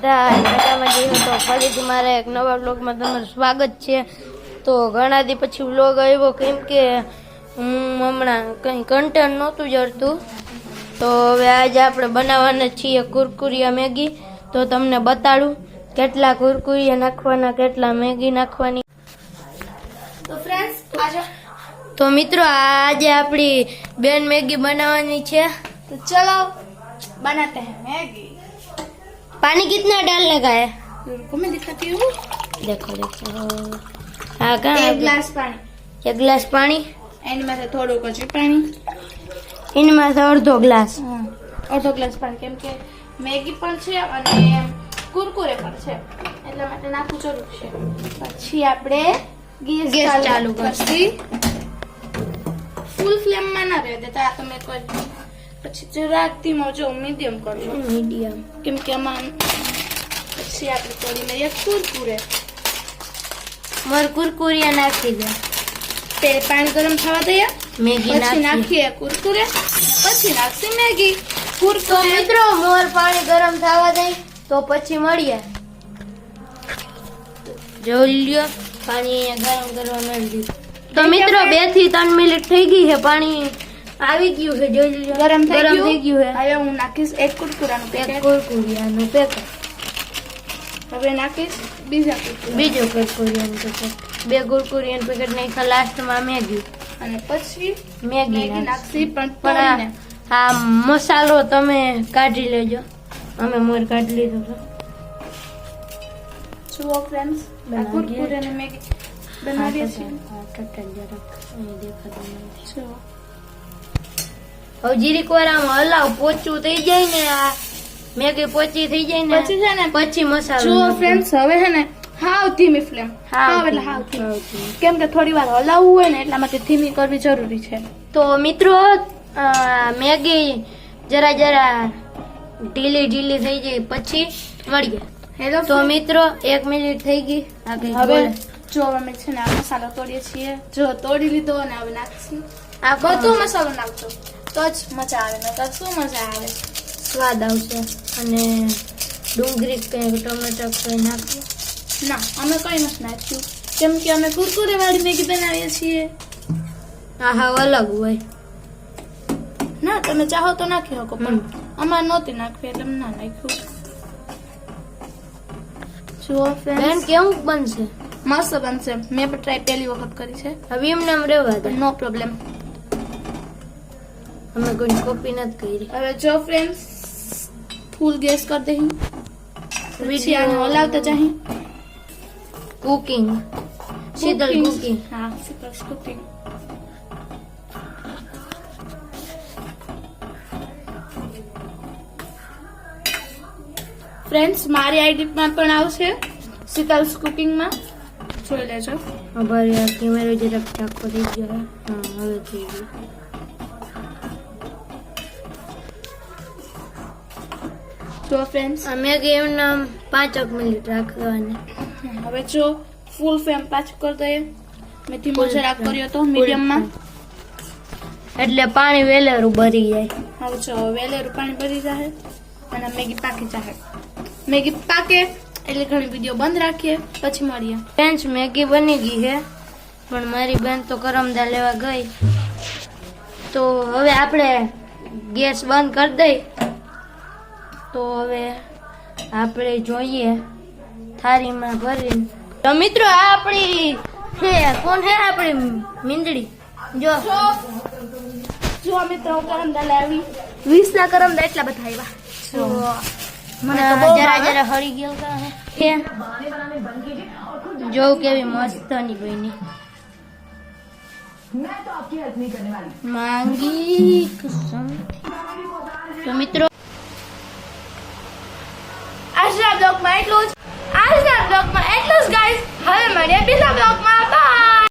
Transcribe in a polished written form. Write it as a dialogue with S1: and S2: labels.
S1: બધા મજામાં જઈએ તો ફરીથી મારા એક નવા વ્લોગમાં તમારું સ્વાગત છે। તો ઘણા દી પછી વ્લોગ આવ્યો કેમ કે હું હમણાં કંઈ કન્ટેન્ટ નહોતું જડતું। તો હવે આજે આપણે બનાવવાના છીએ કુરકુરિયા મેગી। તો તમને બતાડું કેટલા કુરકુરિયા નાખવાના, કેટલા મેગી નાખવાની।
S2: तो फ्रेंड्स आज
S1: તો મિત્રો આજે આપણી બેન મેગી બનાવવાની છે।
S2: तो चलो बनाते हैं मैगी।
S1: पानी कितना डालने का है?
S2: रुको मैं दिखाती हूँ।
S1: देखो देखो हाँ कहाँ
S2: एक ग्लास पानी,
S1: एक ग्लास पानी,
S2: एंड में थोड़ું કચું પાણી,
S1: इनमें से अर्धो ग्लास।
S2: અડધો ગ્લાસ પાણી, કેમ કે મેગી પણ છે અને કુરકુરે પણ છે એટલા માટે નાખવું જરૂર છે। પછી આપણે ગેસ ચાલુ કરશી। ફૂલ ફ્લેમ માં ના રહેવા દેતા, આ તમે કરી પછી જરાક ધીમો જો મીડિયમ કરજો,
S1: मीडियम।
S2: કેમ કે આમાં પછી આપણે તળી લઈએ કુરકુરે।
S1: मोर कुरकुरिया नाखी दे,
S2: તે પાણી ગરમ થવા દઈએ,
S1: मैगी
S2: પછી
S1: नाखी।
S2: નાખીએ કુરકુરે અને પછી નાખશી મેગી।
S1: तो
S2: કુરકુરે
S1: मित्रों मोर पानी गरम थवा दे तो પછી મળીએ। જો લ્યો પાણી ગરમ કરવા મળી દીધું। તો મિત્રો 2 થી 3 મિનિટ થઈ ગઈ છે, પાણી આવી ગયું છે। જો લ્યો
S2: ગરમ થઈ
S1: ગયું છે।
S2: હવે હું નાખીશ એક કુરકુરાનું
S1: એક
S2: પેકેટ,
S1: કુરકુરિયાનું પેકેટ,
S2: હવે નાખીશ બીજા કુરકુરા
S1: બીજો કુરકુરિયાનું પેકેટ, 2 કુરકુરિયાનું પેકેટ નાખ્યા। લાસ્ટમાં મેગી,
S2: અને પછી
S1: મેગી
S2: મેગી નાખશી પણ
S1: પણ
S2: તોડીને।
S1: આ મસાલો તમે કાઢી લેજો, અમે મોર કાઢી લીધો છે।
S2: જુઓ ફ્રેન્ડ્સ, આ
S1: બનાવીએ।
S2: કુરકુરે અને મેગી બનાવીએ છીએ। જુઓ
S1: હવે જીરીક વાર આમ હલાવ, પોચું થઈ જાય ને, આ મેગી પોચી થઈ જાય ને
S2: પછી છે ને
S1: પછી મસાલો
S2: જુઓ
S1: નાખવાનો।
S2: ફ્રેન્ડ્સ, હવે છે ને હાવ ધીમી ફ્લેમ, હાવ એટલે હાવ ધીમી,
S1: હાવ ધીમી।
S2: કેમ કે થોડી વાર હલાવવું હોય ને એટલા માટે ધીમી કરવી જરૂરી છે।
S1: તો મિત્રો મેગી જરા જરા ઢીલી ઢીલી થઈ જાય પછી મળીએ।
S2: હેલો
S1: તો મિત્રો 1 મિનિટ થઈ ગઈ, આ કઈ
S2: હવે
S1: બોલે।
S2: જો અમે છે ને આ મસાલો તોડીએ છીએ। જો તોડી લીધો અને હવે નાખશું
S1: આ
S2: બધો મસાલો નાખજો તો જ મજા આવે, નકર શું મજા આવે।
S1: સ્વાદ આવશે। અને ડુંગળી કઈ ટમેટા કઈ નાખીએ?
S2: ના, અમે કઈ નથી નાખ્યું, કેમ કે અમે કુરકુરે વાળી મેગી બનાવીએ છીએ।
S1: આ હાવ અલગ હોય।
S2: ના, તમે ચાહો તો નાખી શકો, પણ અમારે નહોતી નાખવી એટલે અમે ના નાખ્યું। જુઓ
S1: બેન
S2: ફ્રેન્ડ્સ,
S1: કેવું બનશે?
S2: મસ્ત બનશે। મેં પણ ટ્રાય પહેલી વખત કરી છે,
S1: હવે એમને આમ રહેવા દે,
S2: નો પ્રોબ્લેમ।
S1: અમે કોઈ કોપી નથી કરી।
S2: હવે જો ફ્રેન્ડ્સ ફૂલ ગેસ કરી દઈ, પછી આને હલાવતા જાહી।
S1: Cooking, Sheetal cooking.
S2: હા, શીતલ કુકિંગ। ફ્રેન્ડ્સ મારી આઈડી માં પણ આવશે શીતલ કુકિંગમાં, જોઈ લેજો।
S1: અમારે આ કેમેરો જરાક ટાકો થઈ ગયો। હા હવે થઈ ગયું।
S2: તો ફ્રેન્ડ્સ
S1: આ મેગી એમને 5 મિનિટ રાખવાની।
S2: હવે જો ફૂલ ફ્લેમ પાછું કરી દઈએ, મેં ધીમો જરાક કર્યો તો મીડિયમમાં।
S1: એટલે પાણી વેલેરું ભરી જાય।
S2: હવે જો વેલેરું પાણી ભરી જાય અને મેગી પાકી જાય। મેગી પાકે એટલે ઘણી વિડીયો બંધ રાખીએ, પછી મળીએ।
S1: ફ્રેન્ડ્સ મેગી બની ગઈ છે, પણ મારી બેન તો કરમદા લેવા ગઈ। તો હવે આપણે ગેસ બંધ કરી દઈ। તો હવે આપણે જોઈએ થાળીમાં ભરીને। તો મિત્રો આ આપણી છે, કોણ છે આપણી મીંદડી? જો
S2: જો મિત્રો કરમદા લાવી, 20 ના કરમદા એટલા બધા આવ્યા। જો મને તો બહુ
S1: જરા
S2: ભાવે।
S1: જરા હળી ગયો છે। જો કેવી મસ્ત ની બની માંગી કસમ। તો મિત્રો
S2: આજના બ્લોગમાં એટલું જ ગાઈસ। હવે મળીએ બીજા બ્લોગમાં।